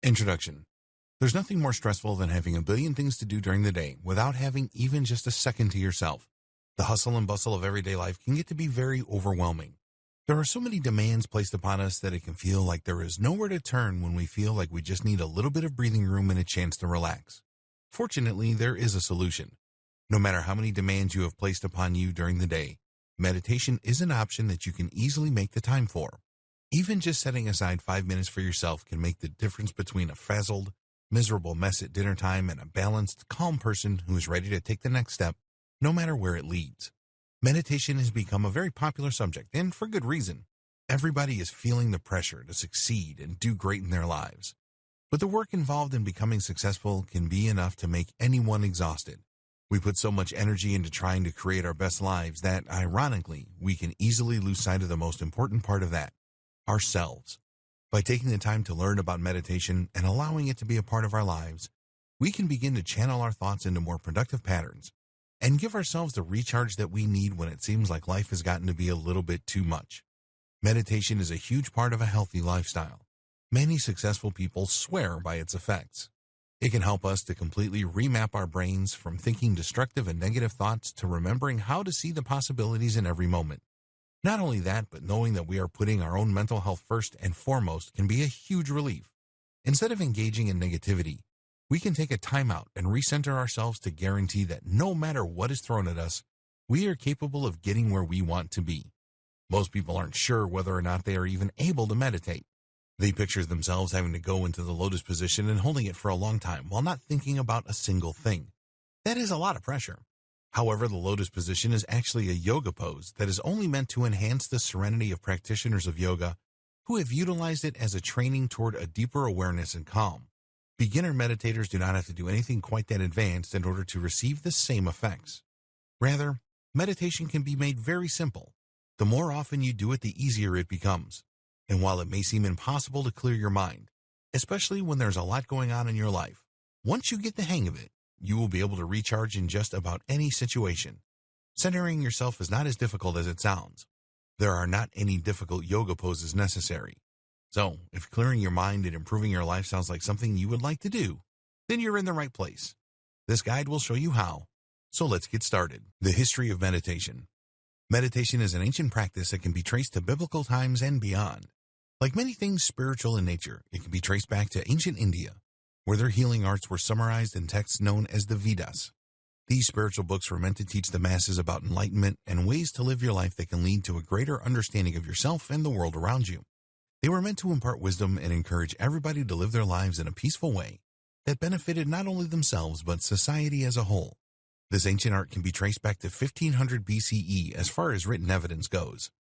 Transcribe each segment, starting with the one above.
Introduction. There's nothing more stressful than having a billion things to do during the day without having even just a second to yourself. The hustle and bustle of everyday life can get to be very overwhelming. There are so many demands placed upon us that it can feel like there is nowhere to turn when we feel like we just need a little bit of breathing room and a chance to relax. Fortunately, there is a solution. No matter how many demands you have placed upon you during the day, meditation is an option that you can easily make the time for. Even just setting aside 5 minutes for yourself can make the difference between a frazzled, miserable mess at dinner time and a balanced, calm person who is ready to take the next step, no matter where it leads. Meditation has become a very popular subject, and for good reason. Everybody is feeling the pressure to succeed and do great in their lives. But the work involved in becoming successful can be enough to make anyone exhausted. We put so much energy into trying to create our best lives that, ironically, we can easily lose sight of the most important part of that: ourselves. By taking the time to learn about meditation and allowing it to be a part of our lives, we can begin to channel our thoughts into more productive patterns and give ourselves the recharge that we need when it seems like life has gotten to be a little bit too much. Meditation is a huge part of a healthy lifestyle. Many successful people swear by its effects. It can help us to completely remap our brains from thinking destructive and negative thoughts to remembering how to see the possibilities in every moment. Not only that, but knowing that we are putting our own mental health first and foremost can be a huge relief. Instead of engaging in negativity, we can take a time out and recenter ourselves to guarantee that no matter what is thrown at us, we are capable of getting where we want to be. Most people aren't sure whether or not they are even able to meditate. They picture themselves having to go into the lotus position and holding it for a long time while not thinking about a single thing. That is a lot of pressure. However, the lotus position is actually a yoga pose that is only meant to enhance the serenity of practitioners of yoga who have utilized it as a training toward a deeper awareness and calm. Beginner meditators do not have to do anything quite that advanced in order to receive the same effects. Rather, meditation can be made very simple. The more often you do it, the easier it becomes. And while it may seem impossible to clear your mind, especially when there's a lot going on in your life, once you get the hang of it, you will be able to recharge in just about any situation. Centering yourself is not as difficult as it sounds. There are not any difficult yoga poses necessary. So, if clearing your mind and improving your life sounds like something you would like to do, then you're in the right place. This guide will show you how. So let's get started. The history of meditation. Meditation is an ancient practice that can be traced to biblical times and beyond. Like many things spiritual in nature, it can be traced back to ancient India, where their healing arts were summarized in texts known as the Vedas. These spiritual books were meant to teach the masses about enlightenment and ways to live your life that can lead to a greater understanding of yourself and the world around you. They were meant to impart wisdom and encourage everybody to live their lives in a peaceful way that benefited not only themselves but society as a whole. This ancient art can be traced back to 1500 BCE as far as written evidence goes.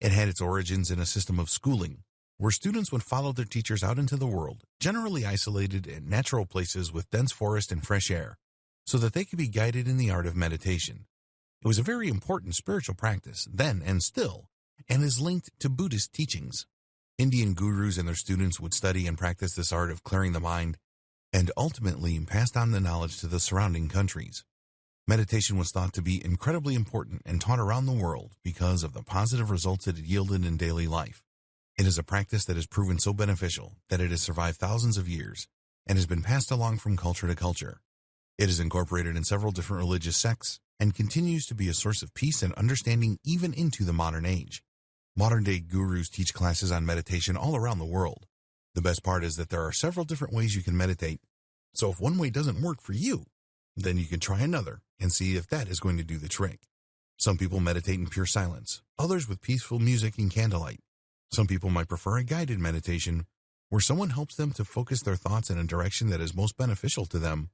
It had its origins in a system of schooling, where students would follow their teachers out into the world, generally isolated in natural places with dense forest and fresh air, so that they could be guided in the art of meditation. It was a very important spiritual practice then and still, and is linked to Buddhist teachings. Indian gurus and their students would study and practice this art of clearing the mind, and ultimately passed on the knowledge to the surrounding countries. Meditation was thought to be incredibly important and taught around the world because of the positive results it had yielded in daily life. It is a practice that has proven so beneficial that it has survived thousands of years and has been passed along from culture to culture. It is incorporated in several different religious sects and continues to be a source of peace and understanding even into the modern age. Modern-day gurus teach classes on meditation all around the world. The best part is that there are several different ways you can meditate, so if one way doesn't work for you, then you can try another and see if that is going to do the trick. Some people meditate in pure silence, others with peaceful music and candlelight. Some people might prefer a guided meditation where someone helps them to focus their thoughts in a direction that is most beneficial to them,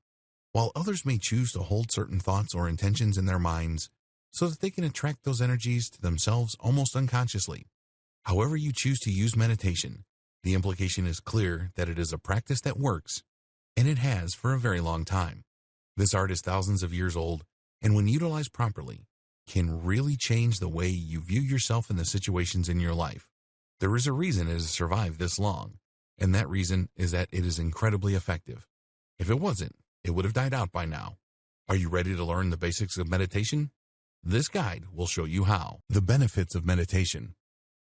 while others may choose to hold certain thoughts or intentions in their minds so that they can attract those energies to themselves almost unconsciously. However you choose to use meditation, the implication is clear that it is a practice that works, and it has for a very long time. This art is thousands of years old, and when utilized properly, can really change the way you view yourself in the situations in your life. There is a reason it has survived this long, and that reason is that it is incredibly effective. If it wasn't, it would have died out by now. Are you ready to learn the basics of meditation? This guide will show you how. The benefits of meditation.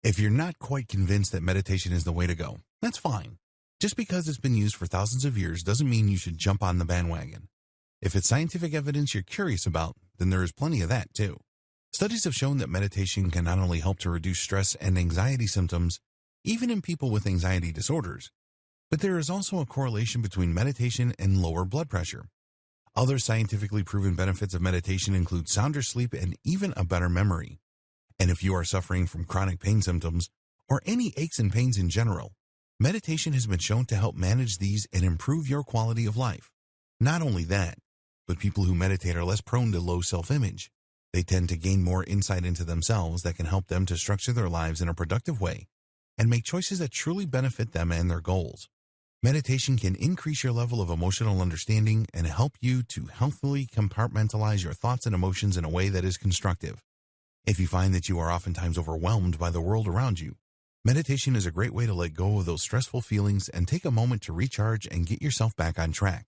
If you're not quite convinced that meditation is the way to go, that's fine. Just because it's been used for thousands of years doesn't mean you should jump on the bandwagon. If it's scientific evidence you're curious about, then there is plenty of that too. Studies have shown that meditation can not only help to reduce stress and anxiety symptoms, even in people with anxiety disorders, but there is also a correlation between meditation and lower blood pressure. Other scientifically proven benefits of meditation include sounder sleep and even a better memory. And if you are suffering from chronic pain symptoms or any aches and pains in general, meditation has been shown to help manage these and improve your quality of life. Not only that, but people who meditate are less prone to low self-image. They tend to gain more insight into themselves that can help them to structure their lives in a productive way and make choices that truly benefit them and their goals. Meditation can increase your level of emotional understanding and help you to healthily compartmentalize your thoughts and emotions in a way that is constructive. If you find that you are oftentimes overwhelmed by the world around you, meditation is a great way to let go of those stressful feelings and take a moment to recharge and get yourself back on track.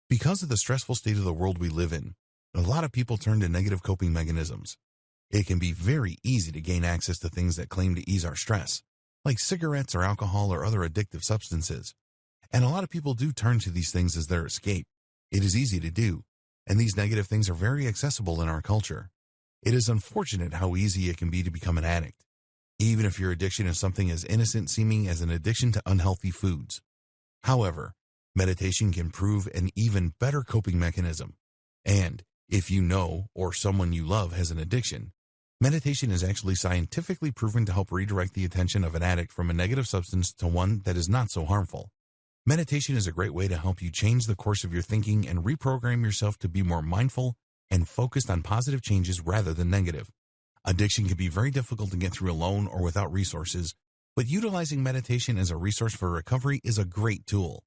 Because of the stressful state of the world we live in, a lot of people turn to negative coping mechanisms. It can be very easy to gain access to things that claim to ease our stress, like cigarettes or alcohol or other addictive substances. And a lot of people do turn to these things as their escape. It is easy to do, and these negative things are very accessible in our culture. It is unfortunate how easy it can be to become an addict, even if your addiction is something as innocent seeming as an addiction to unhealthy foods. However, meditation can prove an even better coping mechanism. And if you know or someone you love has an addiction, meditation is actually scientifically proven to help redirect the attention of an addict from a negative substance to one that is not so harmful. Meditation is a great way to help you change the course of your thinking and reprogram yourself to be more mindful and focused on positive changes rather than negative. Addiction can be very difficult to get through alone or without resources, but utilizing meditation as a resource for recovery is a great tool.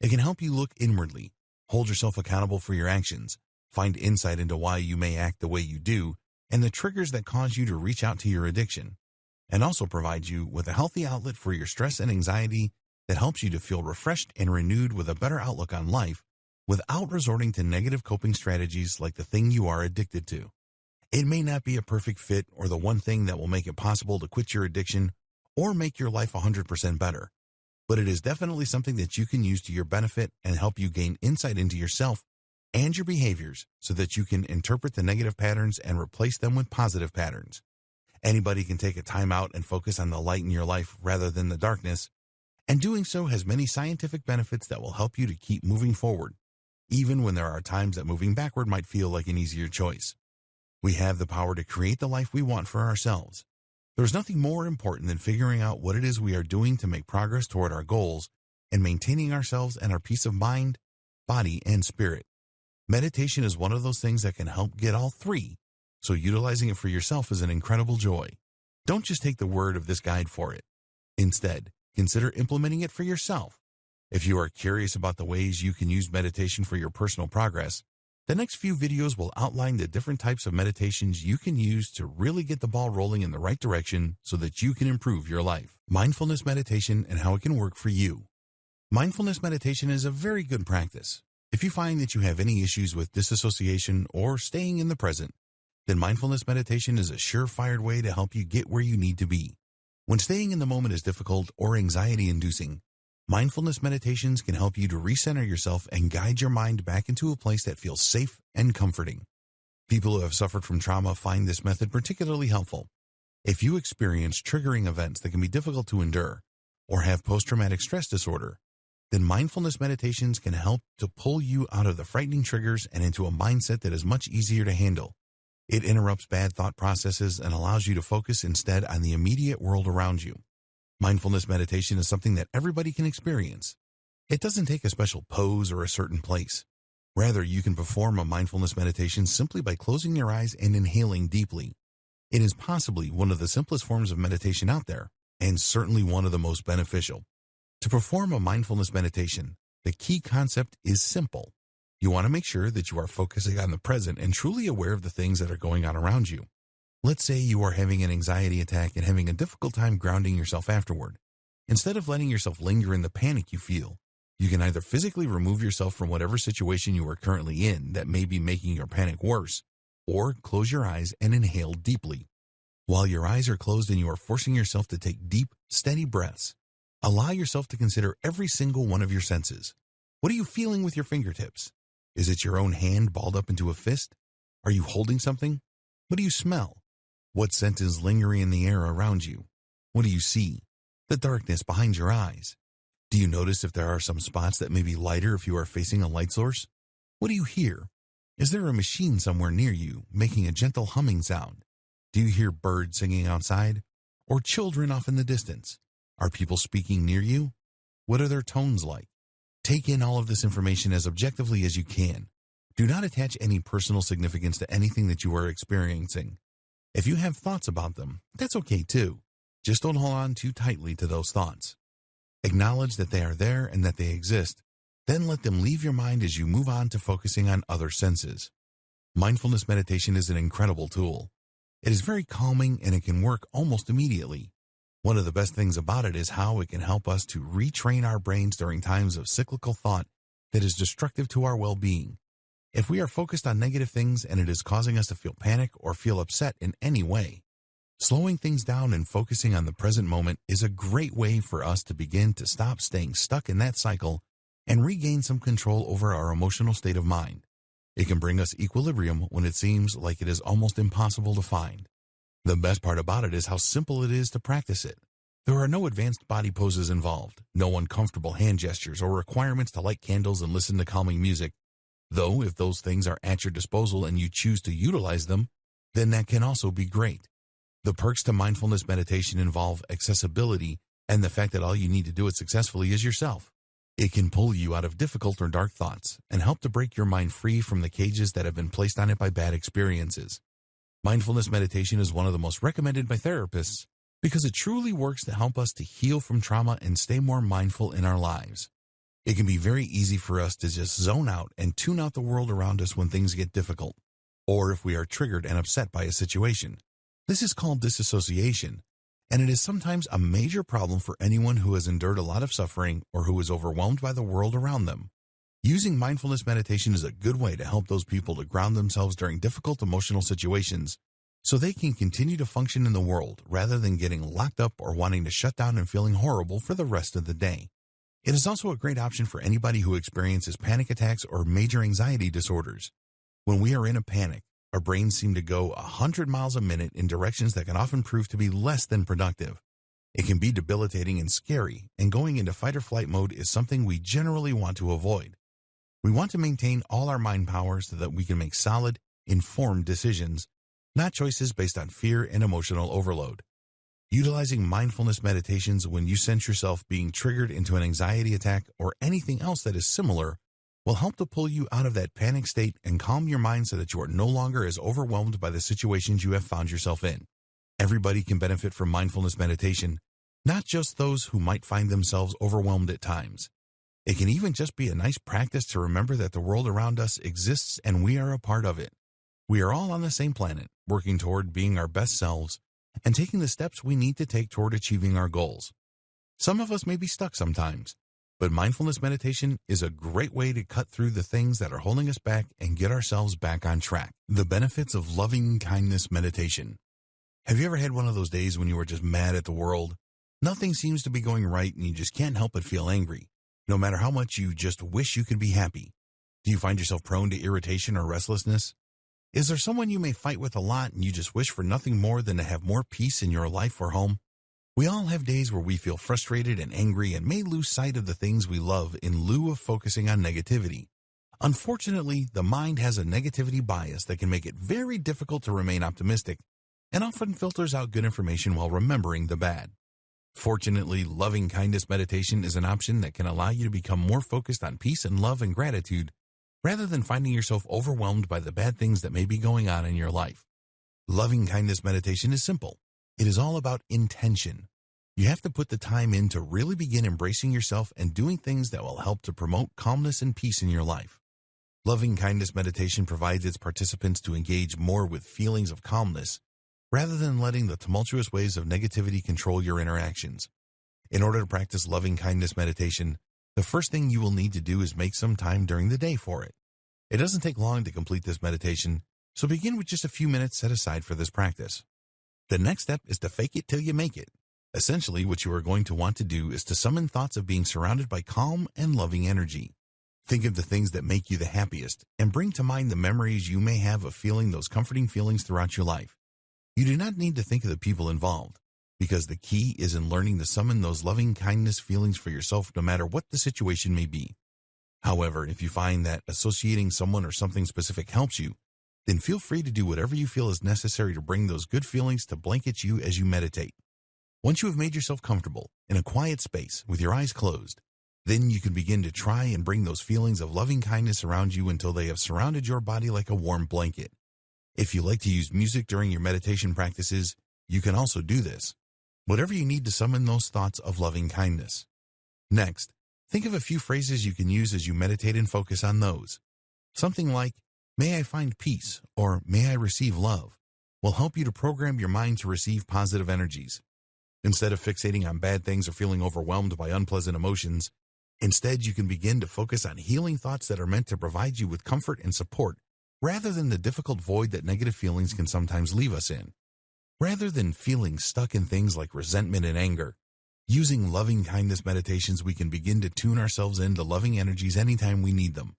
It can help you look inwardly, hold yourself accountable for your actions, find insight into why you may act the way you do, and the triggers that cause you to reach out to your addiction, and also provide you with a healthy outlet for your stress and anxiety that helps you to feel refreshed and renewed with a better outlook on life without resorting to negative coping strategies like the thing you are addicted to. It may not be a perfect fit or the one thing that will make it possible to quit your addiction or make your life 100% better, but it is definitely something that you can use to your benefit and help you gain insight into yourself and your behaviors so that you can interpret the negative patterns and replace them with positive patterns. Anybody can take a time out and focus on the light in your life rather than the darkness, and doing so has many scientific benefits that will help you to keep moving forward, even when there are times that moving backward might feel like an easier choice. We have the power to create the life we want for ourselves. There's nothing more important than figuring out what it is we are doing to make progress toward our goals and maintaining ourselves and our peace of mind, body, and spirit. Meditation is one of those things that can help get all three, so utilizing it for yourself is an incredible joy. Don't just take the word of this guide for it. Instead, consider implementing it for yourself. If you are curious about the ways you can use meditation for your personal progress, the next few videos will outline the different types of meditations you can use to really get the ball rolling in the right direction so that you can improve your life. Mindfulness meditation and how it can work for you. Mindfulness meditation is a very good practice. If you find that you have any issues with disassociation or staying in the present, then mindfulness meditation is a surefire way to help you get where you need to be. When staying in the moment is difficult or anxiety-inducing, mindfulness meditations can help you to recenter yourself and guide your mind back into a place that feels safe and comforting. People who have suffered from trauma find this method particularly helpful. If you experience triggering events that can be difficult to endure or have post-traumatic stress disorder, then mindfulness meditations can help to pull you out of the frightening triggers and into a mindset that is much easier to handle. It interrupts bad thought processes and allows you to focus instead on the immediate world around you. Mindfulness meditation is something that everybody can experience. It doesn't take a special pose or a certain place. Rather, you can perform a mindfulness meditation simply by closing your eyes and inhaling deeply. It is possibly one of the simplest forms of meditation out there, and certainly one of the most beneficial. To perform a mindfulness meditation, the key concept is simple. You want to make sure that you are focusing on the present and truly aware of the things that are going on around you. Let's say you are having an anxiety attack and having a difficult time grounding yourself afterward. Instead of letting yourself linger in the panic you feel, you can either physically remove yourself from whatever situation you are currently in that may be making your panic worse, or close your eyes and inhale deeply. While your eyes are closed and you are forcing yourself to take deep, steady breaths, Allow yourself to consider every single one of your senses. What are you feeling with your fingertips? Is it your own hand balled up into a fist? Are you holding something? What do you smell? What scent is lingering in the air around you? What do you see? The darkness behind your eyes. Do you notice if there are some spots that may be lighter if you are facing a light source? What do you hear? Is there a machine somewhere near you making a gentle humming sound? Do you hear birds singing outside? Or children off in the distance? Are people speaking near you? What are their tones like? Take in all of this information as objectively as you can. Do not attach any personal significance to anything that you are experiencing. If you have thoughts about them, that's okay too. Just don't hold on too tightly to those thoughts. Acknowledge that they are there and that they exist. Then let them leave your mind as you move on to focusing on other senses. Mindfulness meditation is an incredible tool. It is very calming and it can work almost immediately. One of the best things about it is how it can help us to retrain our brains during times of cyclical thought that is destructive to our well-being. If we are focused on negative things and it is causing us to feel panic or feel upset in any way, slowing things down and focusing on the present moment is a great way for us to begin to stop staying stuck in that cycle and regain some control over our emotional state of mind. It can bring us equilibrium when it seems like it is almost impossible to find. The best part about it is how simple it is to practice it. There are no advanced body poses involved, no uncomfortable hand gestures or requirements to light candles and listen to calming music. Though if those things are at your disposal and you choose to utilize them, then that can also be great. The perks to mindfulness meditation involve accessibility and the fact that all you need to do it successfully is yourself. It can pull you out of difficult or dark thoughts and help to break your mind free from the cages that have been placed on it by bad experiences. Mindfulness meditation is one of the most recommended by therapists because it truly works to help us to heal from trauma and stay more mindful in our lives. It can be very easy for us to just zone out and tune out the world around us when things get difficult, or if we are triggered and upset by a situation. This is called disassociation, and it is sometimes a major problem for anyone who has endured a lot of suffering or who is overwhelmed by the world around them. Using mindfulness meditation is a good way to help those people to ground themselves during difficult emotional situations so they can continue to function in the world rather than getting locked up or wanting to shut down and feeling horrible for the rest of the day. It is also a great option for anybody who experiences panic attacks or major anxiety disorders. When we are in a panic, our brains seem to go 100 miles a minute in directions that can often prove to be less than productive. It can be debilitating and scary, and going into fight or flight mode is something we generally want to avoid. We want to maintain all our mind power so that we can make solid, informed decisions, not choices based on fear and emotional overload. Utilizing mindfulness meditations when you sense yourself being triggered into an anxiety attack or anything else that is similar will help to pull you out of that panic state and calm your mind so that you are no longer as overwhelmed by the situations you have found yourself in. Everybody can benefit from mindfulness meditation, not just those who might find themselves overwhelmed at times. It can even just be a nice practice to remember that the world around us exists and we are a part of it. We are all on the same planet, working toward being our best selves and taking the steps we need to take toward achieving our goals. Some of us may be stuck sometimes, but mindfulness meditation is a great way to cut through the things that are holding us back and get ourselves back on track. The benefits of loving kindness meditation. Have you ever had one of those days when you were just mad at the world? Nothing seems to be going right and you just can't help but feel angry, no matter how much you just wish you could be happy. Do you find yourself prone to irritation or restlessness? Is there someone you may fight with a lot and you just wish for nothing more than to have more peace in your life or home? We all have days where we feel frustrated and angry and may lose sight of the things we love in lieu of focusing on negativity. Unfortunately, the mind has a negativity bias that can make it very difficult to remain optimistic and often filters out good information while remembering the bad. Fortunately, loving kindness meditation is an option that can allow you to become more focused on peace and love and gratitude rather than finding yourself overwhelmed by the bad things that may be going on in your life. Loving kindness meditation is simple. It is all about intention. You have to put the time in to really begin embracing yourself and doing things that will help to promote calmness and peace in your life. Loving kindness meditation provides its participants to engage more with feelings of calmness rather than letting the tumultuous waves of negativity control your interactions. In order to practice loving kindness meditation, the first thing you will need to do is make some time during the day for it. It doesn't take long to complete this meditation, so begin with just a few minutes set aside for this practice. The next step is to fake it till you make it. Essentially, what you are going to want to do is to summon thoughts of being surrounded by calm and loving energy. Think of the things that make you the happiest and bring to mind the memories you may have of feeling those comforting feelings throughout your life. You do not need to think of the people involved, because the key is in learning to summon those loving kindness feelings for yourself no matter what the situation may be. However, if you find that associating someone or something specific helps you, then feel free to do whatever you feel is necessary to bring those good feelings to blanket you as you meditate. Once you have made yourself comfortable in a quiet space with your eyes closed, then you can begin to try and bring those feelings of loving kindness around you until they have surrounded your body like a warm blanket. If you like to use music during your meditation practices, you can also do this. Whatever you need to summon those thoughts of loving kindness. Next, think of a few phrases you can use as you meditate and focus on those. Something like, "May I find peace," or "May I receive love," will help you to program your mind to receive positive energies. Instead of fixating on bad things or feeling overwhelmed by unpleasant emotions, instead you can begin to focus on healing thoughts that are meant to provide you with comfort and support, rather than the difficult void that negative feelings can sometimes leave us in. Rather than feeling stuck in things like resentment and anger, using loving kindness meditations, we can begin to tune ourselves into loving energies anytime we need them.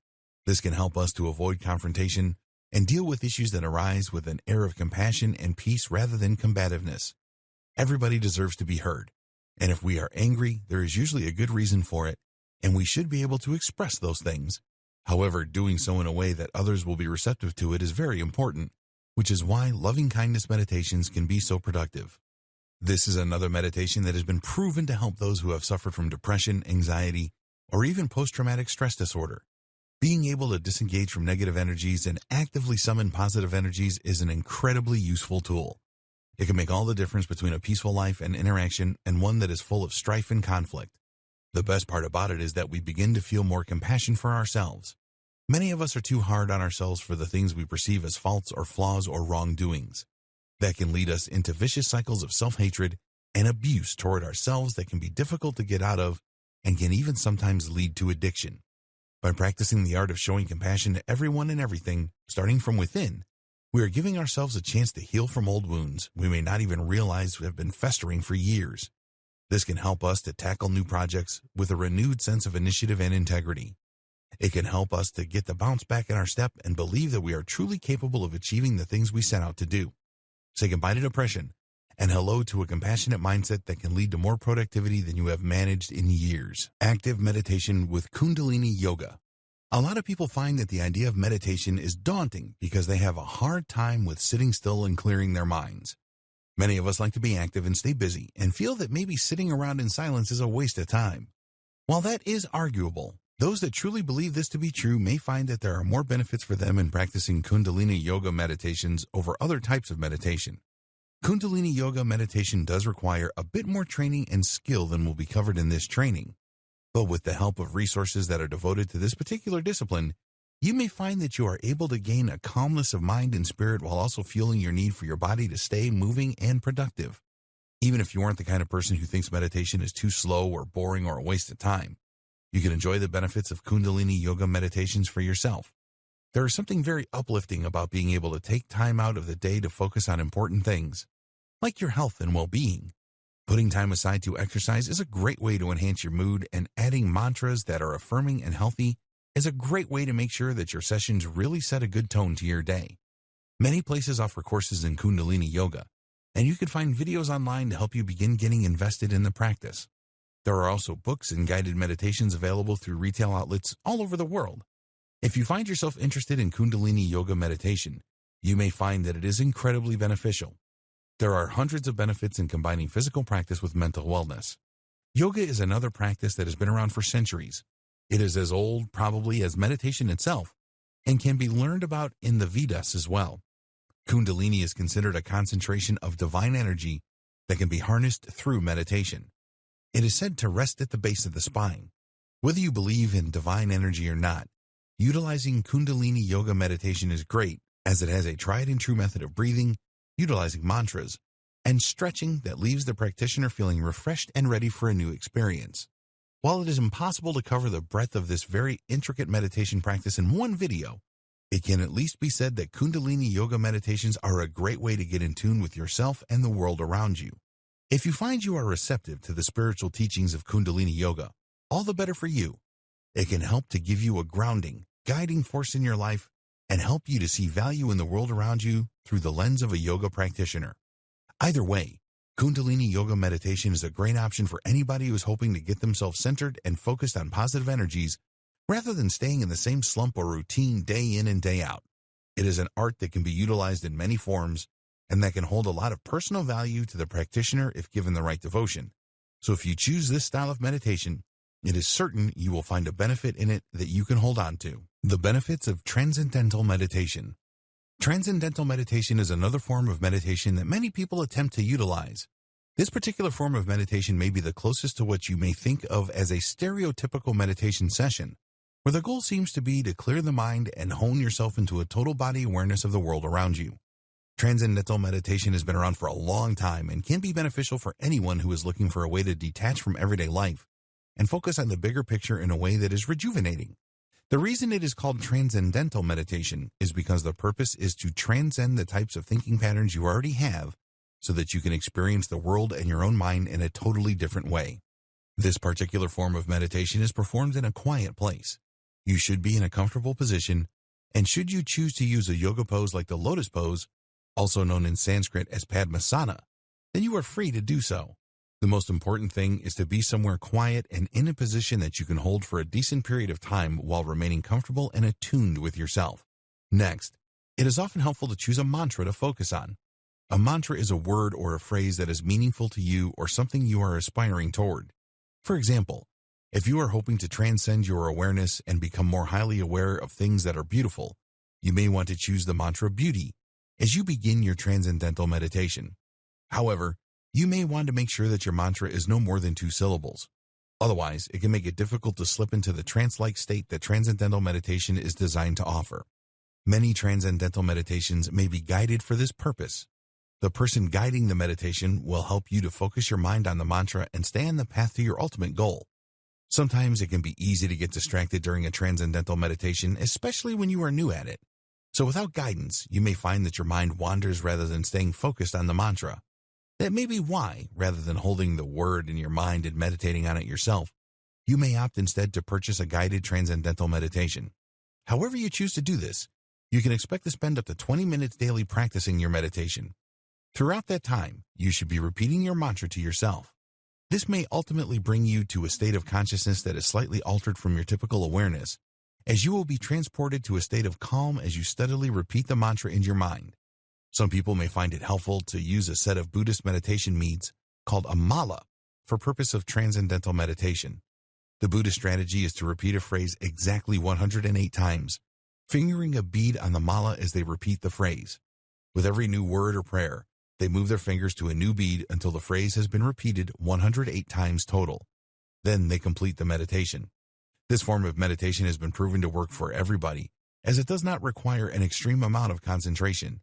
This can help us to avoid confrontation and deal with issues that arise with an air of compassion and peace rather than combativeness. Everybody deserves to be heard, and if we are angry, there is usually a good reason for it, and we should be able to express those things. However, doing so in a way that others will be receptive to it is very important, which is why loving kindness meditations can be so productive. This is another meditation that has been proven to help those who have suffered from depression, anxiety, or even post-traumatic stress disorder. Being able to disengage from negative energies and actively summon positive energies is an incredibly useful tool. It can make all the difference between a peaceful life and interaction and one that is full of strife and conflict. The best part about it is that we begin to feel more compassion for ourselves. Many of us are too hard on ourselves for the things we perceive as faults or flaws or wrongdoings. That can lead us into vicious cycles of self-hatred and abuse toward ourselves that can be difficult to get out of and can even sometimes lead to addiction. By practicing the art of showing compassion to everyone and everything, starting from within, we are giving ourselves a chance to heal from old wounds we may not even realize have been festering for years. This can help us to tackle new projects with a renewed sense of initiative and integrity. It can help us to get the bounce back in our step and believe that we are truly capable of achieving the things we set out to do. Say goodbye to depression and hello to a compassionate mindset that can lead to more productivity than you have managed in years. Active meditation with Kundalini Yoga. A lot of people find that the idea of meditation is daunting because they have a hard time with sitting still and clearing their minds. Many of us like to be active and stay busy and feel that maybe sitting around in silence is a waste of time. While that is arguable, those that truly believe this to be true may find that there are more benefits for them in practicing Kundalini Yoga meditations over other types of meditation. Kundalini Yoga meditation does require a bit more training and skill than will be covered in this training. But with the help of resources that are devoted to this particular discipline, you may find that you are able to gain a calmness of mind and spirit while also fueling your need for your body to stay moving and productive. Even if you aren't the kind of person who thinks meditation is too slow or boring or a waste of time, you can enjoy the benefits of Kundalini Yoga meditations for yourself. There is something very uplifting about being able to take time out of the day to focus on important things, like your health and well-being. Putting time aside to exercise is a great way to enhance your mood, and adding mantras that are affirming and healthy is a great way to make sure that your sessions really set a good tone to your day. Many places offer courses in Kundalini Yoga, and you can find videos online to help you begin getting invested in the practice. There are also books and guided meditations available through retail outlets all over the world. If you find yourself interested in Kundalini Yoga meditation, you may find that it is incredibly beneficial. There are hundreds of benefits in combining physical practice with mental wellness. Yoga is another practice that has been around for centuries. It is as old, probably, as meditation itself, and can be learned about in the Vedas as well. Kundalini is considered a concentration of divine energy that can be harnessed through meditation. It is said to rest at the base of the spine. Whether you believe in divine energy or not, utilizing Kundalini Yoga meditation is great, as it has a tried and true method of breathing, utilizing mantras, and stretching that leaves the practitioner feeling refreshed and ready for a new experience. While it is impossible to cover the breadth of this very intricate meditation practice in one video, it can at least be said that Kundalini Yoga meditations are a great way to get in tune with yourself and the world around you. If you find you are receptive to the spiritual teachings of Kundalini Yoga, all the better for you. It can help to give you a grounding, guiding force in your life and help you to see value in the world around you through the lens of a yoga practitioner. Either way, Kundalini Yoga meditation is a great option for anybody who is hoping to get themselves centered and focused on positive energies rather than staying in the same slump or routine day in and day out. It is an art that can be utilized in many forms and that can hold a lot of personal value to the practitioner if given the right devotion. So if you choose this style of meditation, it is certain you will find a benefit in it that you can hold on to. The benefits of Transcendental Meditation. Transcendental meditation is another form of meditation that many people attempt to utilize. This particular form of meditation may be the closest to what you may think of as a stereotypical meditation session, where the goal seems to be to clear the mind and hone yourself into a total body awareness of the world around you. Transcendental meditation has been around for a long time and can be beneficial for anyone who is looking for a way to detach from everyday life and focus on the bigger picture in a way that is rejuvenating. The reason it is called transcendental meditation is because the purpose is to transcend the types of thinking patterns you already have so that you can experience the world and your own mind in a totally different way. This particular form of meditation is performed in a quiet place. You should be in a comfortable position, and should you choose to use a yoga pose like the lotus pose, also known in Sanskrit as Padmasana, then you are free to do so. The most important thing is to be somewhere quiet and in a position that you can hold for a decent period of time while remaining comfortable and attuned with yourself. Next, it is often helpful to choose a mantra to focus on. A mantra is a word or a phrase that is meaningful to you or something you are aspiring toward. For example, if you are hoping to transcend your awareness and become more highly aware of things that are beautiful, you may want to choose the mantra beauty as you begin your transcendental meditation. However, you may want to make sure that your mantra is no more than 2 syllables. Otherwise, it can make it difficult to slip into the trance-like state that transcendental meditation is designed to offer. Many transcendental meditations may be guided for this purpose. The person guiding the meditation will help you to focus your mind on the mantra and stay on the path to your ultimate goal. Sometimes it can be easy to get distracted during a transcendental meditation, especially when you are new at it. So without guidance, you may find that your mind wanders rather than staying focused on the mantra. That may be why, rather than holding the word in your mind and meditating on it yourself, you may opt instead to purchase a guided transcendental meditation. However you choose to do this, you can expect to spend up to 20 minutes daily practicing your meditation. Throughout that time, you should be repeating your mantra to yourself. This may ultimately bring you to a state of consciousness that is slightly altered from your typical awareness, as you will be transported to a state of calm as you steadily repeat the mantra in your mind. Some people may find it helpful to use a set of Buddhist meditation beads called a mala for purpose of transcendental meditation. The Buddhist strategy is to repeat a phrase exactly 108 times, fingering a bead on the mala as they repeat the phrase. With every new word or prayer, they move their fingers to a new bead until the phrase has been repeated 108 times total. Then they complete the meditation. This form of meditation has been proven to work for everybody, as it does not require an extreme amount of concentration.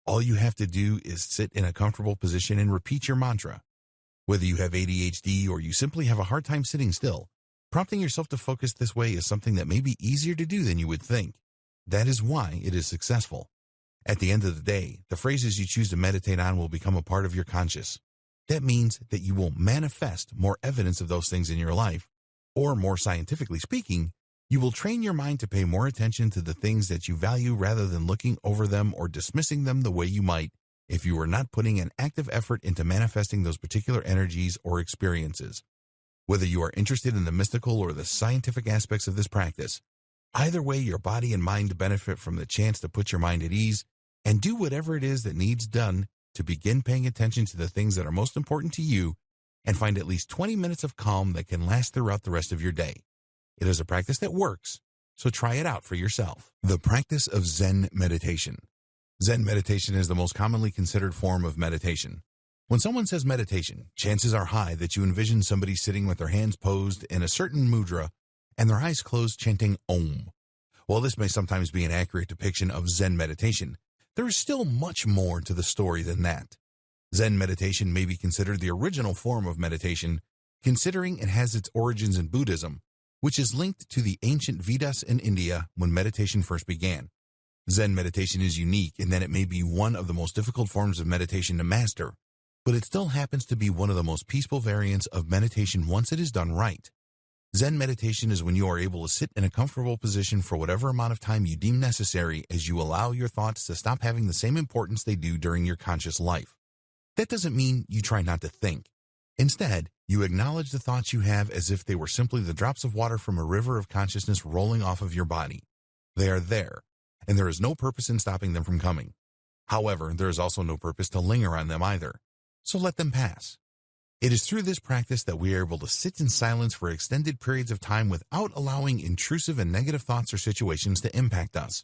All you have to do is sit in a comfortable position and repeat your mantra. Whether you have ADHD or you simply have a hard time sitting still, prompting yourself to focus this way is something that may be easier to do than you would think. That is why it is successful. At the end of the day, the phrases you choose to meditate on will become a part of your conscious. That means that you will manifest more evidence of those things in your life, or more scientifically speaking, you will train your mind to pay more attention to the things that you value rather than looking over them or dismissing them the way you might if you were not putting an active effort into manifesting those particular energies or experiences. Whether you are interested in the mystical or the scientific aspects of this practice, either way your body and mind benefit from the chance to put your mind at ease and do whatever it is that needs done to begin paying attention to the things that are most important to you and find at least 20 minutes of calm that can last throughout the rest of your day. It is a practice that works, so try it out for yourself. The practice of Zen meditation. Zen meditation is the most commonly considered form of meditation. When someone says meditation, chances are high that you envision somebody sitting with their hands posed in a certain mudra and their eyes closed chanting Om. While this may sometimes be an accurate depiction of Zen meditation, there is still much more to the story than that. Zen meditation may be considered the original form of meditation, considering it has its origins in Buddhism, which is linked to the ancient Vedas in India when meditation first began. Zen meditation is unique in that it may be one of the most difficult forms of meditation to master, but it still happens to be one of the most peaceful variants of meditation once it is done right. Zen meditation is when you are able to sit in a comfortable position for whatever amount of time you deem necessary as you allow your thoughts to stop having the same importance they do during your conscious life. That doesn't mean you try not to think. Instead, you acknowledge the thoughts you have as if they were simply the drops of water from a river of consciousness rolling off of your body. They are there, and there is no purpose in stopping them from coming. However, there is also no purpose to linger on them either, so let them pass. It is through this practice that we are able to sit in silence for extended periods of time without allowing intrusive and negative thoughts or situations to impact us.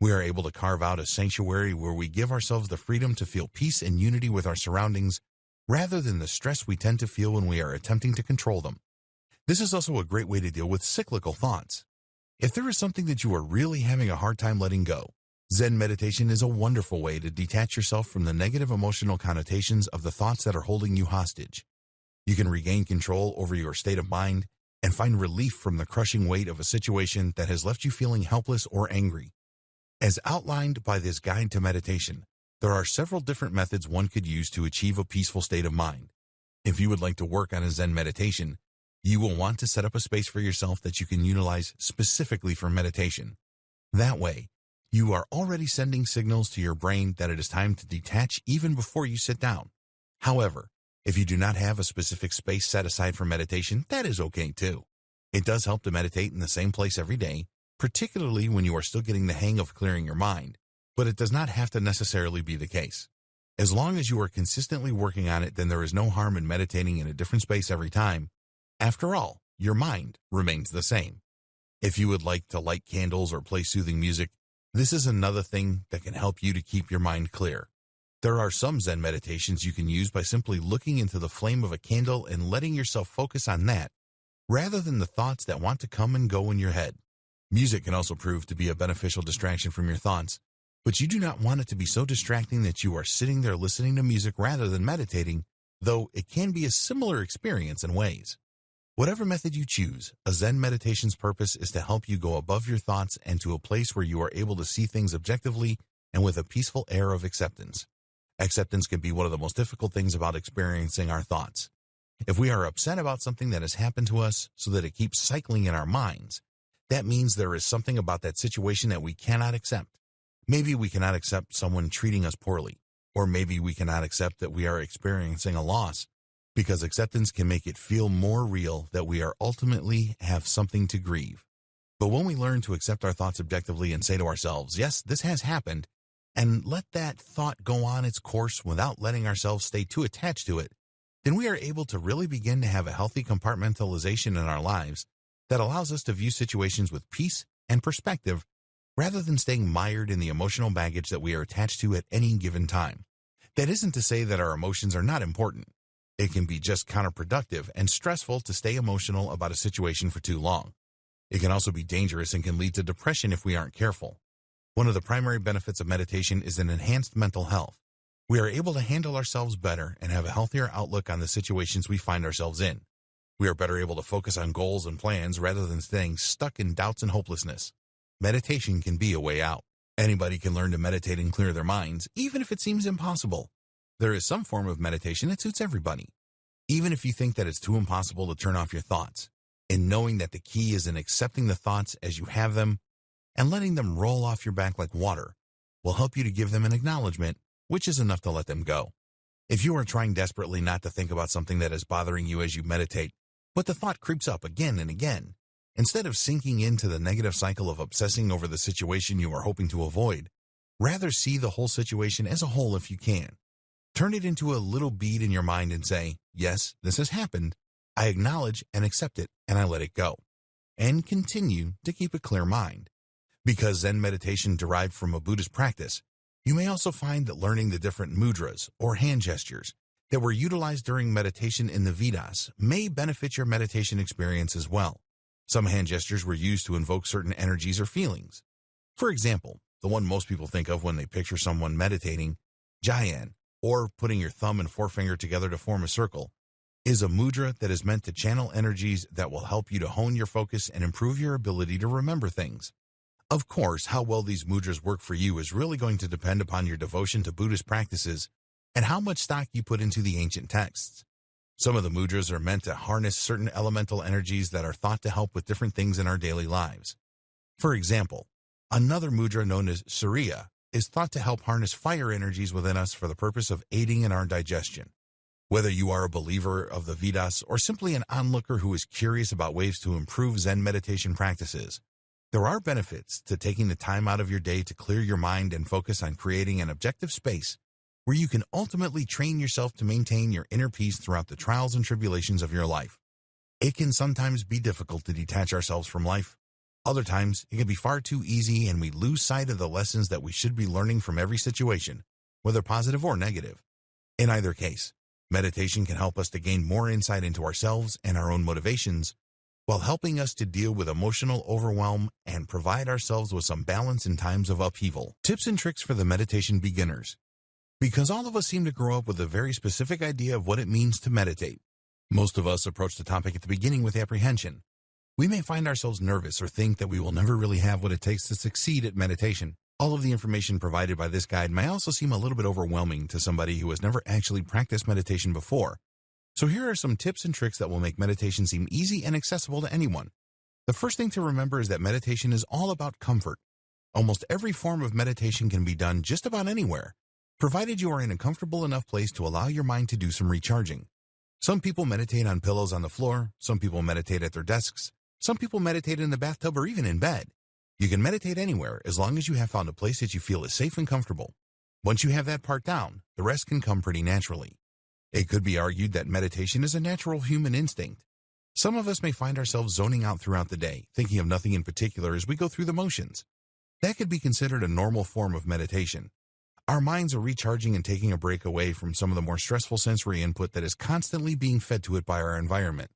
We are able to carve out a sanctuary where we give ourselves the freedom to feel peace and unity with our surroundings, rather than the stress we tend to feel when we are attempting to control them. This is also a great way to deal with cyclical thoughts. If there is something that you are really having a hard time letting go, Zen meditation is a wonderful way to detach yourself from the negative emotional connotations of the thoughts that are holding you hostage. You can regain control over your state of mind and find relief from the crushing weight of a situation that has left you feeling helpless or angry. As outlined by this guide to meditation, there are several different methods one could use to achieve a peaceful state of mind. If you would like to work on a Zen meditation, you will want to set up a space for yourself that you can utilize specifically for meditation. That way, you are already sending signals to your brain that it is time to detach even before you sit down. However, if you do not have a specific space set aside for meditation, that is okay too. It does help to meditate in the same place every day, particularly when you are still getting the hang of clearing your mind, but it does not have to necessarily be the case. As long as you are consistently working on it, then there is no harm in meditating in a different space every time. After all, your mind remains the same. If you would like to light candles or play soothing music, this is another thing that can help you to keep your mind clear. There are some Zen meditations you can use by simply looking into the flame of a candle and letting yourself focus on that, rather than the thoughts that want to come and go in your head. Music can also prove to be a beneficial distraction from your thoughts, but you do not want it to be so distracting that you are sitting there listening to music rather than meditating, though it can be a similar experience in ways. Whatever method you choose, a Zen meditation's purpose is to help you go above your thoughts and to a place where you are able to see things objectively and with a peaceful air of acceptance. Acceptance can be one of the most difficult things about experiencing our thoughts. If we are upset about something that has happened to us so that it keeps cycling in our minds, that means there is something about that situation that we cannot accept. Maybe we cannot accept someone treating us poorly, or maybe we cannot accept that we are experiencing a loss, because acceptance can make it feel more real that we are ultimately have something to grieve. But when we learn to accept our thoughts objectively and say to ourselves, yes, this has happened, and let that thought go on its course without letting ourselves stay too attached to it, then we are able to really begin to have a healthy compartmentalization in our lives that allows us to view situations with peace and perspective rather than staying mired in the emotional baggage that we are attached to at any given time. That isn't to say that our emotions are not important. It can be just counterproductive and stressful to stay emotional about a situation for too long. It can also be dangerous and can lead to depression if we aren't careful. One of the primary benefits of meditation is an enhanced mental health. We are able to handle ourselves better and have a healthier outlook on the situations we find ourselves in. We are better able to focus on goals and plans rather than staying stuck in doubts and hopelessness. Meditation can be a way out. Anybody can learn to meditate and clear their minds, even if it seems impossible. There is some form of meditation that suits everybody. Even if you think that it's too impossible to turn off your thoughts, in knowing that the key is in accepting the thoughts as you have them and letting them roll off your back like water, will help you to give them an acknowledgement, which is enough to let them go. If you are trying desperately not to think about something that is bothering you as you meditate, but the thought creeps up again and again, instead of sinking into the negative cycle of obsessing over the situation you are hoping to avoid, rather see the whole situation as a whole if you can. Turn it into a little bead in your mind and say, yes, this has happened. I acknowledge and accept it, and I let it go. And continue to keep a clear mind. Because Zen meditation derived from a Buddhist practice, you may also find that learning the different mudras, or hand gestures, that were utilized during meditation in the Vedas may benefit your meditation experience as well. Some hand gestures were used to invoke certain energies or feelings. For example, the one most people think of when they picture someone meditating, Jhayan, or putting your thumb and forefinger together to form a circle, is a mudra that is meant to channel energies that will help you to hone your focus and improve your ability to remember things. Of course, how well these mudras work for you is really going to depend upon your devotion to Buddhist practices, and how much stock you put into the ancient texts. Some of the mudras are meant to harness certain elemental energies that are thought to help with different things in our daily lives. For example, another mudra known as Surya is thought to help harness fire energies within us for the purpose of aiding in our digestion. Whether you are a believer of the Vedas or simply an onlooker who is curious about ways to improve Zen meditation practices, there are benefits to taking the time out of your day to clear your mind and focus on creating an objective space where you can ultimately train yourself to maintain your inner peace throughout the trials and tribulations of your life. It can sometimes be difficult to detach ourselves from life. Other times, it can be far too easy and we lose sight of the lessons that we should be learning from every situation, whether positive or negative. In either case, meditation can help us to gain more insight into ourselves and our own motivations, while helping us to deal with emotional overwhelm and provide ourselves with some balance in times of upheaval. Tips and tricks for the meditation beginners. Because all of us seem to grow up with a very specific idea of what it means to meditate, most of us approach the topic at the beginning with apprehension. We may find ourselves nervous or think that we will never really have what it takes to succeed at meditation. All of the information provided by this guide may also seem a little bit overwhelming to somebody who has never actually practiced meditation before. So here are some tips and tricks that will make meditation seem easy and accessible to anyone. The first thing to remember is that meditation is all about comfort. Almost every form of meditation can be done just about anywhere, provided you are in a comfortable enough place to allow your mind to do some recharging. Some people meditate on pillows on the floor, some people meditate at their desks, some people meditate in the bathtub or even in bed. You can meditate anywhere as long as you have found a place that you feel is safe and comfortable. Once you have that part down, the rest can come pretty naturally. It could be argued that meditation is a natural human instinct. Some of us may find ourselves zoning out throughout the day, thinking of nothing in particular as we go through the motions. That could be considered a normal form of meditation. Our minds are recharging and taking a break away from some of the more stressful sensory input that is constantly being fed to it by our environment.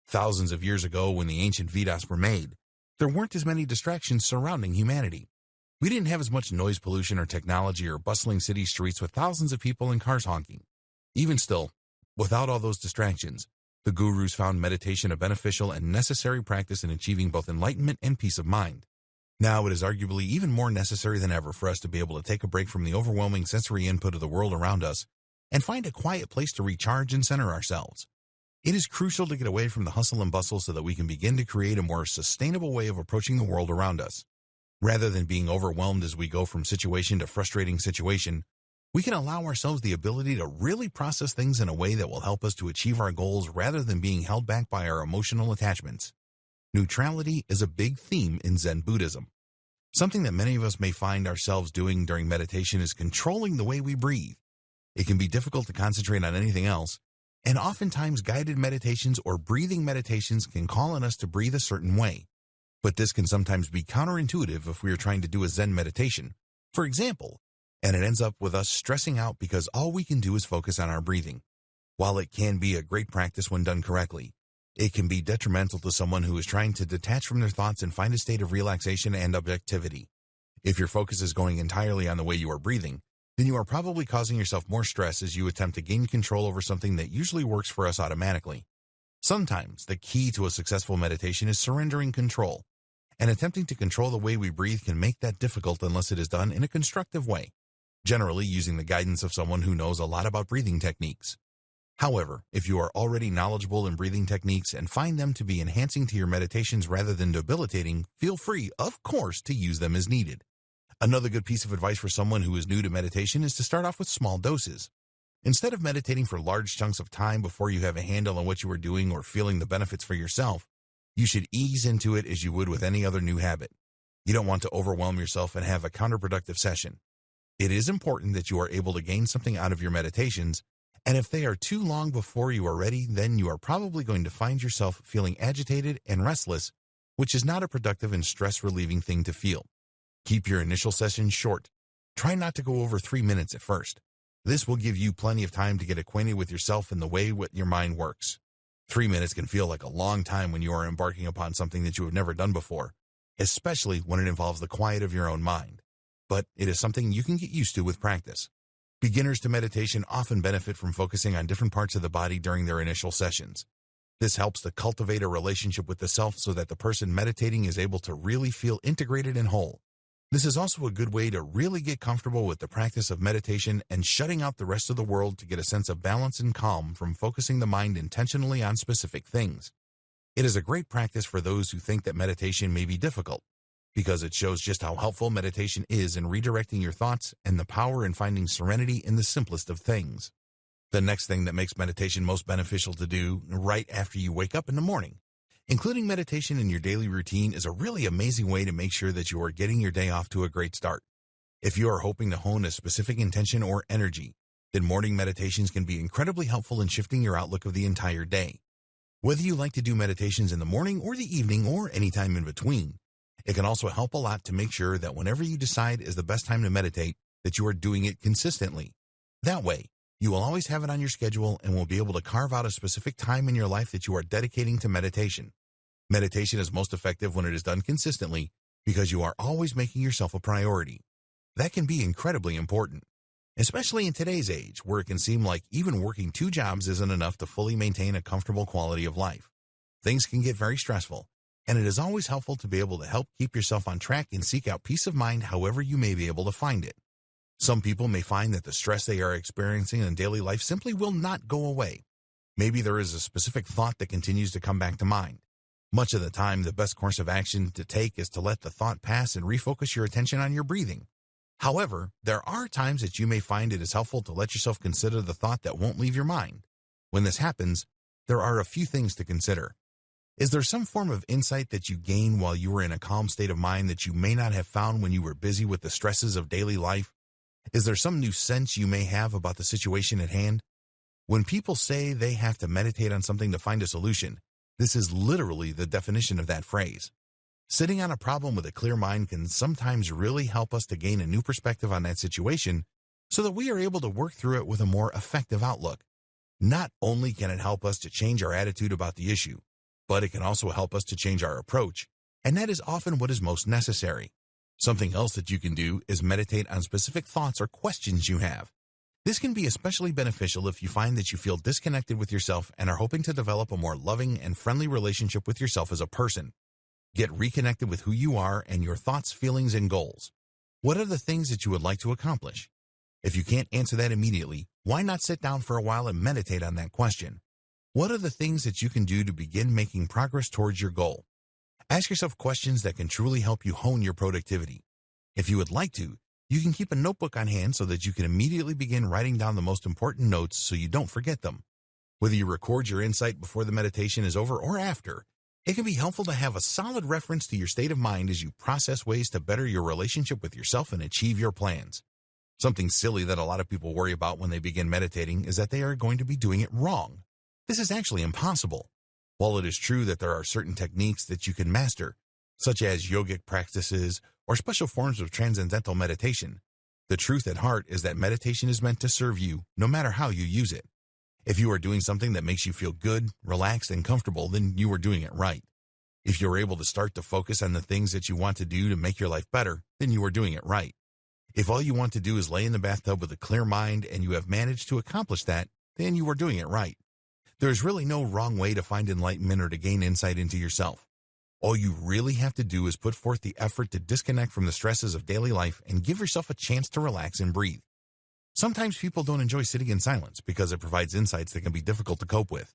Thousands of years ago, when the ancient Vedas were made, there weren't as many distractions surrounding humanity. We didn't have as much noise pollution or technology or bustling city streets with thousands of people and cars honking. Even still, without all those distractions, the gurus found meditation a beneficial and necessary practice in achieving both enlightenment and peace of mind. Now it is arguably even more necessary than ever for us to be able to take a break from the overwhelming sensory input of the world around us and find a quiet place to recharge and center ourselves. It is crucial to get away from the hustle and bustle so that we can begin to create a more sustainable way of approaching the world around us. Rather than being overwhelmed as we go from situation to frustrating situation, we can allow ourselves the ability to really process things in a way that will help us to achieve our goals rather than being held back by our emotional attachments. Neutrality is a big theme in Zen Buddhism. Something that many of us may find ourselves doing during meditation is controlling the way we breathe. It can be difficult to concentrate on anything else, and oftentimes guided meditations or breathing meditations can call on us to breathe a certain way. But this can sometimes be counterintuitive if we are trying to do a Zen meditation, for example, and it ends up with us stressing out because all we can do is focus on our breathing. While it can be a great practice when done correctly, it can be detrimental to someone who is trying to detach from their thoughts and find a state of relaxation and objectivity. If your focus is going entirely on the way you are breathing, then you are probably causing yourself more stress as you attempt to gain control over something that usually works for us automatically. Sometimes the key to a successful meditation is surrendering control, and attempting to control the way we breathe can make that difficult unless it is done in a constructive way, generally using the guidance of someone who knows a lot about breathing techniques. However, if you are already knowledgeable in breathing techniques and find them to be enhancing to your meditations rather than debilitating, feel free, of course, to use them as needed. Another good piece of advice for someone who is new to meditation is to start off with small doses. Instead of meditating for large chunks of time before you have a handle on what you are doing or feeling the benefits for yourself, you should ease into it as you would with any other new habit. You don't want to overwhelm yourself and have a counterproductive session. It is important that you are able to gain something out of your meditations, and if they are too long before you are ready, then you are probably going to find yourself feeling agitated and restless, which is not a productive and stress-relieving thing to feel. Keep your initial sessions short. Try not to go over 3 minutes at first. This will give you plenty of time to get acquainted with yourself and the way your mind works. 3 minutes can feel like a long time when you are embarking upon something that you have never done before, especially when it involves the quiet of your own mind. But it is something you can get used to with practice. Beginners to meditation often benefit from focusing on different parts of the body during their initial sessions. This helps to cultivate a relationship with the self so that the person meditating is able to really feel integrated and whole. This is also a good way to really get comfortable with the practice of meditation and shutting out the rest of the world to get a sense of balance and calm from focusing the mind intentionally on specific things. It is a great practice for those who think that meditation may be difficult, because it shows just how helpful meditation is in redirecting your thoughts and the power in finding serenity in the simplest of things. The next thing that makes meditation most beneficial to do right after you wake up in the morning. Including meditation in your daily routine is a really amazing way to make sure that you are getting your day off to a great start. If you are hoping to hone a specific intention or energy, then morning meditations can be incredibly helpful in shifting your outlook of the entire day. Whether you like to do meditations in the morning or the evening or any time in between, it can also help a lot to make sure that whenever you decide is the best time to meditate, that you are doing it consistently. That way, you will always have it on your schedule and will be able to carve out a specific time in your life that you are dedicating to meditation. Meditation is most effective when it is done consistently because you are always making yourself a priority. That can be incredibly important, especially in today's age where it can seem like even working 2 jobs isn't enough to fully maintain a comfortable quality of life. Things can get very stressful, and it is always helpful to be able to help keep yourself on track and seek out peace of mind however you may be able to find it. Some people may find that the stress they are experiencing in daily life simply will not go away. Maybe there is a specific thought that continues to come back to mind. Much of the time, the best course of action to take is to let the thought pass and refocus your attention on your breathing. However, there are times that you may find it is helpful to let yourself consider the thought that won't leave your mind. When this happens, there are a few things to consider. Is there some form of insight that you gain while you were in a calm state of mind that you may not have found when you were busy with the stresses of daily life? Is there some new sense you may have about the situation at hand? When people say they have to meditate on something to find a solution, this is literally the definition of that phrase. Sitting on a problem with a clear mind can sometimes really help us to gain a new perspective on that situation so that we are able to work through it with a more effective outlook. Not only can it help us to change our attitude about the issue, but it can also help us to change our approach, and that is often what is most necessary. Something else that you can do is meditate on specific thoughts or questions you have. This can be especially beneficial if you find that you feel disconnected with yourself and are hoping to develop a more loving and friendly relationship with yourself as a person. Get reconnected with who you are and your thoughts, feelings, and goals. What are the things that you would like to accomplish? If you can't answer that immediately, why not sit down for a while and meditate on that question? What are the things that you can do to begin making progress towards your goal? Ask yourself questions that can truly help you hone your productivity. If you would like to, you can keep a notebook on hand so that you can immediately begin writing down the most important notes so you don't forget them. Whether you record your insight before the meditation is over or after, it can be helpful to have a solid reference to your state of mind as you process ways to better your relationship with yourself and achieve your plans. Something silly that a lot of people worry about when they begin meditating is that they are going to be doing it wrong. This is actually impossible. While it is true that there are certain techniques that you can master, such as yogic practices or special forms of transcendental meditation, the truth at heart is that meditation is meant to serve you no matter how you use it. If you are doing something that makes you feel good, relaxed, and comfortable, then you are doing it right. If you are able to start to focus on the things that you want to do to make your life better, then you are doing it right. If all you want to do is lay in the bathtub with a clear mind and you have managed to accomplish that, then you are doing it right. There is really no wrong way to find enlightenment or to gain insight into yourself. All you really have to do is put forth the effort to disconnect from the stresses of daily life and give yourself a chance to relax and breathe. Sometimes people don't enjoy sitting in silence because it provides insights that can be difficult to cope with.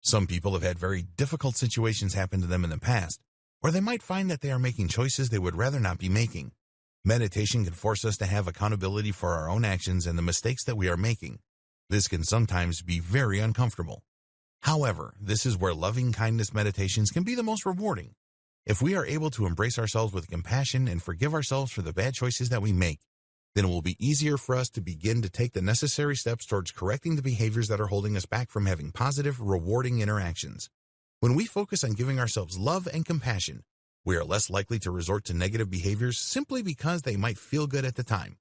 Some people have had very difficult situations happen to them in the past, or they might find that they are making choices they would rather not be making. Meditation can force us to have accountability for our own actions and the mistakes that we are making. This can sometimes be very uncomfortable. However, this is where loving kindness meditations can be the most rewarding. If we are able to embrace ourselves with compassion and forgive ourselves for the bad choices that we make, then it will be easier for us to begin to take the necessary steps towards correcting the behaviors that are holding us back from having positive, rewarding interactions. When we focus on giving ourselves love and compassion, we are less likely to resort to negative behaviors simply because they might feel good at the time.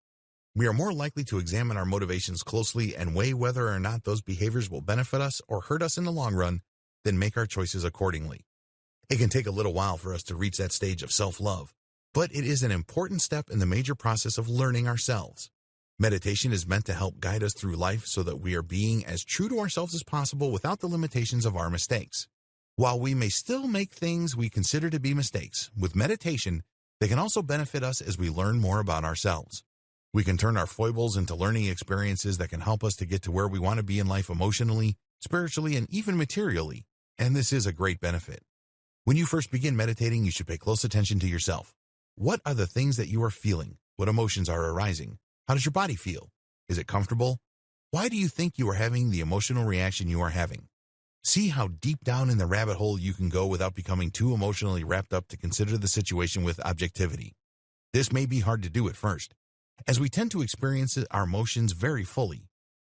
We are more likely to examine our motivations closely and weigh whether or not those behaviors will benefit us or hurt us in the long run, then make our choices accordingly. It can take a little while for us to reach that stage of self-love, but it is an important step in the major process of learning ourselves. Meditation is meant to help guide us through life so that we are being as true to ourselves as possible without the limitations of our mistakes. While we may still make things we consider to be mistakes, with meditation, They can also benefit us as we learn more about ourselves. We can turn our foibles into learning experiences that can help us to get to where we want to be in life emotionally, spiritually, and even materially. And this is a great benefit. When you first begin meditating, you should pay close attention to yourself. What are the things that you are feeling? What emotions are arising? How does your body feel? Is it comfortable? Why do you think you are having the emotional reaction you are having? See how deep down in the rabbit hole you can go without becoming too emotionally wrapped up to consider the situation with objectivity. This may be hard to do at first, as we tend to experience our emotions very fully.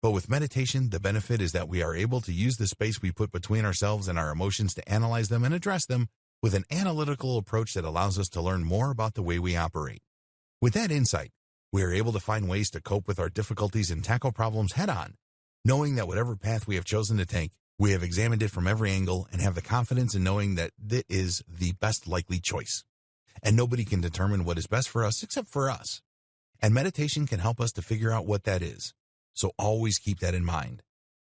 But with meditation, the benefit is that we are able to use the space we put between ourselves and our emotions to analyze them and address them with an analytical approach that allows us to learn more about the way we operate. With that insight, we are able to find ways to cope with our difficulties and tackle problems head-on, knowing that whatever path we have chosen to take, we have examined it from every angle and have the confidence in knowing that this is the best likely choice. And nobody can determine what is best for us except for us. And meditation can help us to figure out what that is. So always keep that in mind.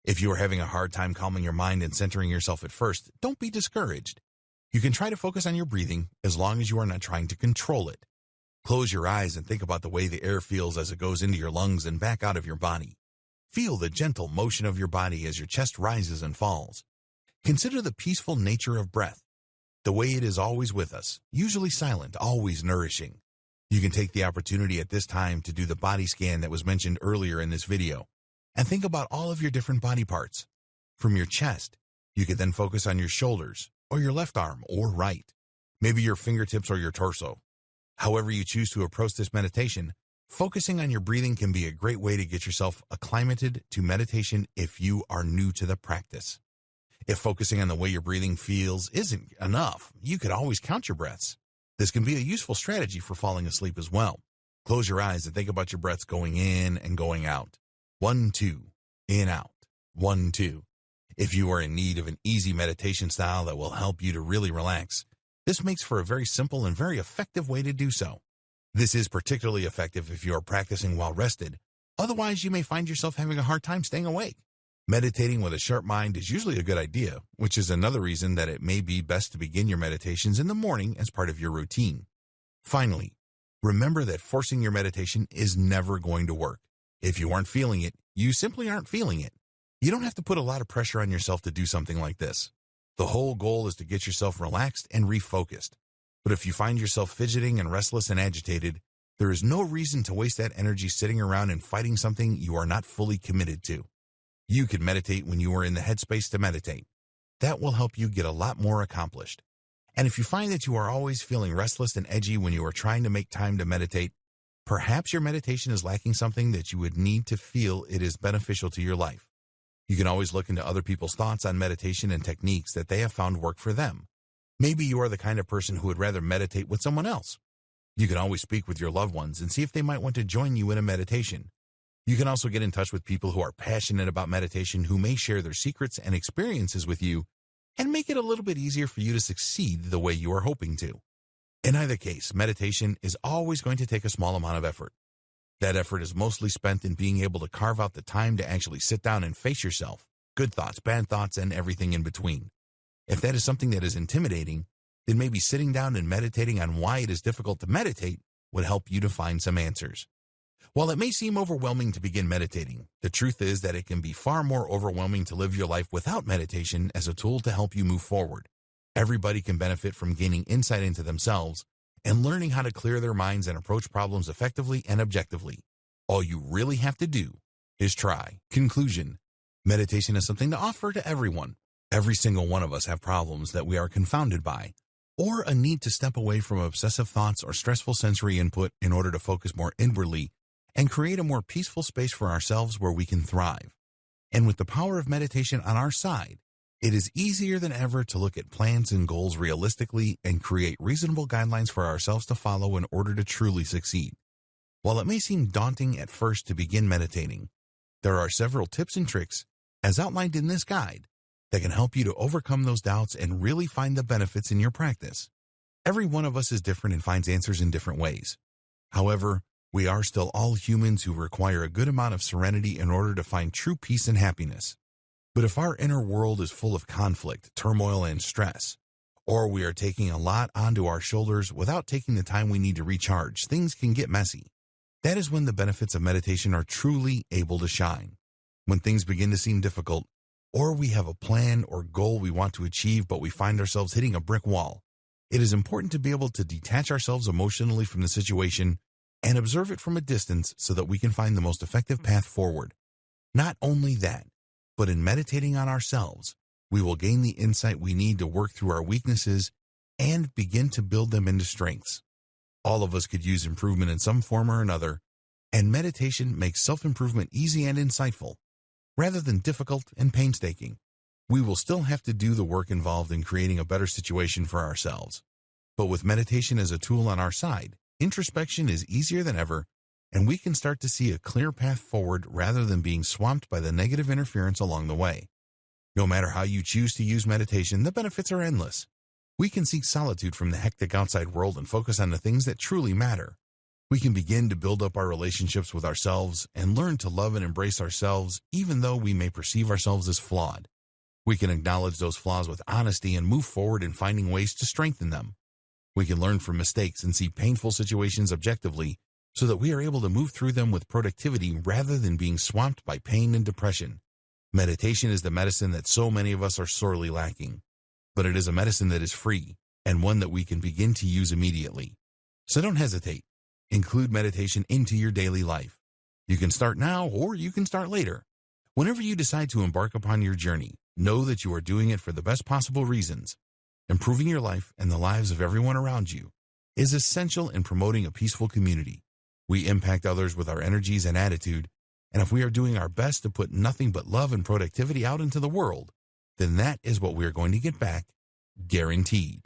If you are having a hard time calming your mind and centering yourself at first, don't be discouraged. You can try to focus on your breathing as long as you are not trying to control it. Close your eyes and think about the way the air feels as it goes into your lungs and back out of your body. Feel the gentle motion of your body as your chest rises and falls. Consider the peaceful nature of breath, the way it is always with us, usually silent, always nourishing. You can take the opportunity at this time to do the body scan that was mentioned earlier in this video, and think about all of your different body parts. From your chest, you can then focus on your shoulders, or your left arm, or right, maybe your fingertips or your torso. However you choose to approach this meditation, focusing on your breathing can be a great way to get yourself acclimated to meditation if you are new to the practice. If focusing on the way your breathing feels isn't enough, you could always count your breaths. This can be a useful strategy for falling asleep as well. Close your eyes and think about your breaths going in and going out. 1, 2, in, out. 1, 2. If you are in need of an easy meditation style that will help you to really relax, this makes for a very simple and very effective way to do so. This is particularly effective if you are practicing while rested. Otherwise, you may find yourself having a hard time staying awake. Meditating with a sharp mind is usually a good idea, which is another reason that it may be best to begin your meditations in the morning as part of your routine. Finally, remember that forcing your meditation is never going to work. If you aren't feeling it, you simply aren't feeling it. You don't have to put a lot of pressure on yourself to do something like this. The whole goal is to get yourself relaxed and refocused. But if you find yourself fidgeting and restless and agitated, there is no reason to waste that energy sitting around and fighting something you are not fully committed to. You can meditate when you are in the headspace to meditate. That will help you get a lot more accomplished. And if you find that you are always feeling restless and edgy when you are trying to make time to meditate, perhaps your meditation is lacking something that you would need to feel it is beneficial to your life. You can always look into other people's thoughts on meditation and techniques that they have found work for them. Maybe you are the kind of person who would rather meditate with someone else. You can always speak with your loved ones and see if they might want to join you in a meditation. You can also get in touch with people who are passionate about meditation who may share their secrets and experiences with you and make it a little bit easier for you to succeed the way you are hoping to. In either case, meditation is always going to take a small amount of effort. That effort is mostly spent in being able to carve out the time to actually sit down and face yourself, good thoughts, bad thoughts, and everything in between. If that is something that is intimidating, then maybe sitting down and meditating on why it is difficult to meditate would help you to find some answers. While it may seem overwhelming to begin meditating, the truth is that it can be far more overwhelming to live your life without meditation as a tool to help you move forward. Everybody can benefit from gaining insight into themselves and learning how to clear their minds and approach problems effectively and objectively. All you really have to do is try. Conclusion: meditation is something to offer to everyone. Every single one of us have problems that we are confounded by, or a need to step away from obsessive thoughts or stressful sensory input in order to focus more inwardly and create a more peaceful space for ourselves where we can thrive. And with the power of meditation on our side, it is easier than ever to look at plans and goals realistically and create reasonable guidelines for ourselves to follow in order to truly succeed. While it may seem daunting at first to begin meditating, there are several tips and tricks, as outlined in this guide, that can help you to overcome those doubts and really find the benefits in your practice. Every one of us is different and finds answers in different ways. However, we are still all humans who require a good amount of serenity in order to find true peace and happiness. But if our inner world is full of conflict, turmoil, and stress, or we are taking a lot onto our shoulders without taking the time we need to recharge, things can get messy. That is when the benefits of meditation are truly able to shine. When things begin to seem difficult, or we have a plan or goal we want to achieve but we find ourselves hitting a brick wall, it is important to be able to detach ourselves emotionally from the situation and observe it from a distance so that we can find the most effective path forward. Not only that, but in meditating on ourselves, we will gain the insight we need to work through our weaknesses and begin to build them into strengths. All of us could use improvement in some form or another, and meditation makes self-improvement easy and insightful, rather than difficult and painstaking. We will still have to do the work involved in creating a better situation for ourselves. But with meditation as a tool on our side, introspection is easier than ever, and we can start to see a clear path forward rather than being swamped by the negative interference along the way. No matter how you choose to use meditation, the benefits are endless. We can seek solitude from the hectic outside world and focus on the things that truly matter. We can begin to build up our relationships with ourselves and learn to love and embrace ourselves even though we may perceive ourselves as flawed. We can acknowledge those flaws with honesty and move forward in finding ways to strengthen them. We can learn from mistakes and see painful situations objectively so that we are able to move through them with productivity rather than being swamped by pain and depression. Meditation is the medicine that so many of us are sorely lacking, but it is a medicine that is free and one that we can begin to use immediately. So don't hesitate. Include meditation into your daily life. You can start now or you can start later. Whenever you decide to embark upon your journey, know that you are doing it for the best possible reasons. Improving your life and the lives of everyone around you is essential in promoting a peaceful community. We impact others with our energies and attitude, and if we are doing our best to put nothing but love and productivity out into the world, then that is what we are going to get back, guaranteed.